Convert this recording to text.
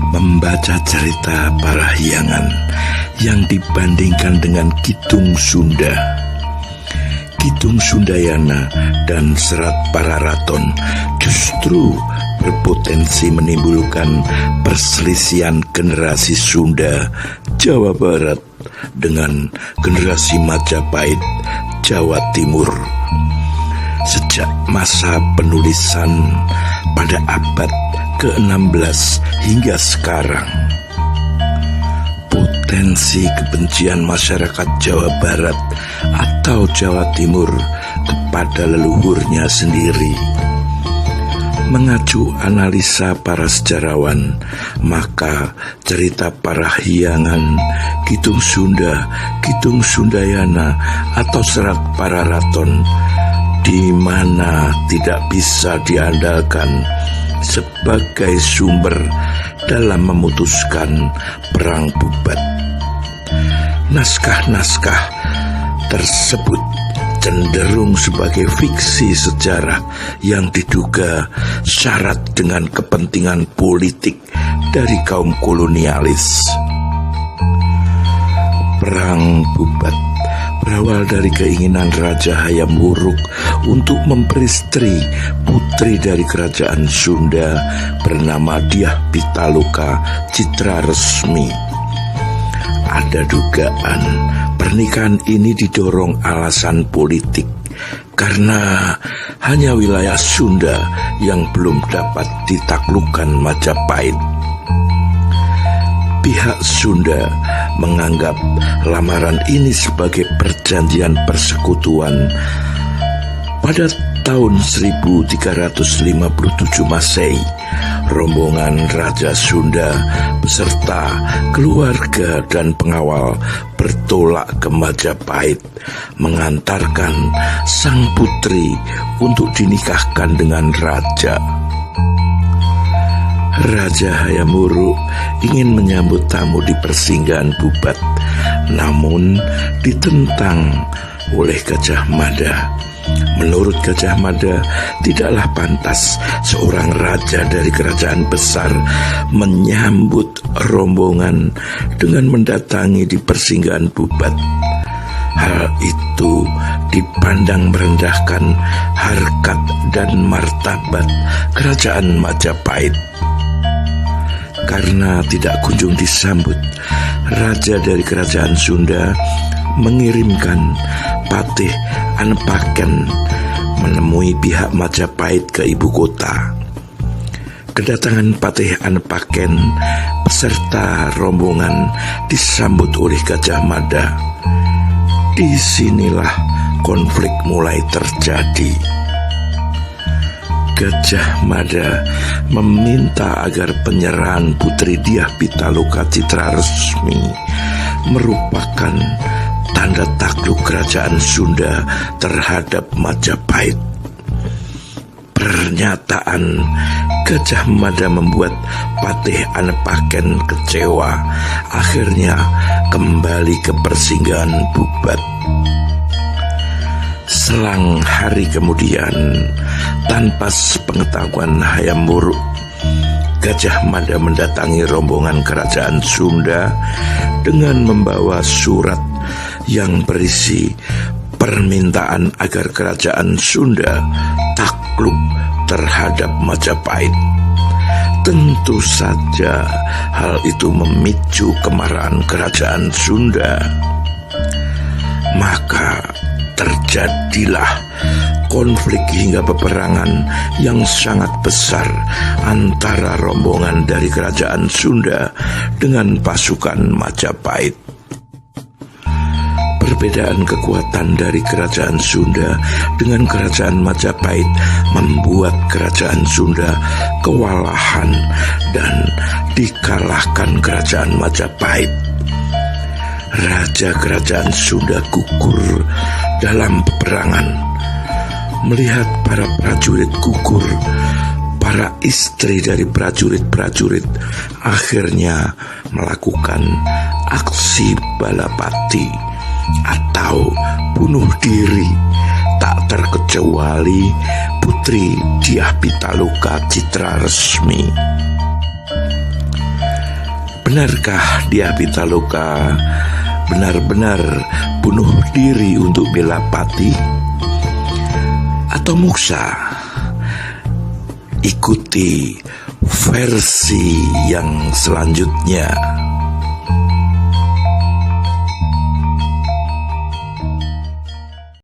Membaca cerita Parahyangan yang dibandingkan dengan Kidung Sunda, Kidung Sundayana dan Serat Pararaton justru berpotensi menimbulkan perselisihan generasi Sunda Jawa Barat dengan generasi Majapahit Jawa Timur. Sejak masa penulisan pada abad ke-16 hingga sekarang, potensi kebencian masyarakat Jawa Barat atau Jawa Timur kepada leluhurnya sendiri. Mengacu analisa para sejarawan, maka cerita Parahyangan, Kidung Sunda, Kidung Sundayana atau Serat Pararaton di mana tidak bisa diandalkan sebagai sumber dalam memutuskan perang Bubat. Naskah-naskah tersebut cenderung sebagai fiksi sejarah yang diduga syarat dengan kepentingan politik dari kaum kolonialis. Perang Bubat berawal dari keinginan Raja Hayam Wuruk untuk memperistri putri dari kerajaan Sunda bernama Dyah Pitaloka Citra Resmi. Ada dugaan pernikahan ini didorong alasan politik karena hanya wilayah Sunda yang belum dapat ditaklukkan Majapahit. Pihak Sunda menganggap lamaran ini sebagai perjanjian persekutuan. Pada tahun 1357 Masehi, rombongan Raja Sunda beserta keluarga dan pengawal bertolak ke Majapahit mengantarkan sang putri untuk dinikahkan dengan raja. Raja Hayam Wuruk ingin menyambut tamu di persinggahan Bubat, namun ditentang oleh Gajah Mada. Menurut Gajah Mada, tidaklah pantas seorang raja dari kerajaan besar menyambut rombongan dengan mendatangi di persinggahan Bubat. Hal itu dipandang merendahkan harkat dan martabat kerajaan Majapahit. Karena tidak kunjung disambut, raja dari kerajaan Sunda mengirimkan Patih Anepaken menemui pihak Majapahit ke ibu kota. Kedatangan Patih Anepaken beserta rombongan disambut oleh Gajah Mada. Disinilah konflik mulai terjadi. Gajah Mada meminta agar penyerahan putri Dyah Pitaloka Citra Resmi merupakan tanda takluk kerajaan Sunda terhadap Majapahit. Pernyataan Gajah Mada membuat Patih Anepaken kecewa. Akhirnya kembali ke persinggahan Bubat. Selang hari kemudian, tanpa sepengetahuan Hayam Wuruk, Gajah Mada mendatangi rombongan kerajaan Sunda dengan membawa surat yang berisi permintaan agar kerajaan Sunda takluk terhadap Majapahit. Tentu saja hal itu memicu kemarahan kerajaan Sunda. Maka terjadilah konflik hingga peperangan yang sangat besar antara rombongan dari kerajaan Sunda dengan pasukan Majapahit. Perbedaan kekuatan dari kerajaan Sunda dengan kerajaan Majapahit membuat kerajaan Sunda kewalahan dan dikalahkan kerajaan Majapahit. Raja kerajaan Sunda gugur dalam peperangan. Melihat para prajurit gugur, para istri dari prajurit-prajurit akhirnya melakukan aksi balapati atau bunuh diri tak terkecuali Putri Dyah Pitaloka Citra Resmi. Benarkah Dyah Pitaloka benar-benar bunuh diri untuk bela Pati? Atau Muksa? Ikuti versi yang selanjutnya.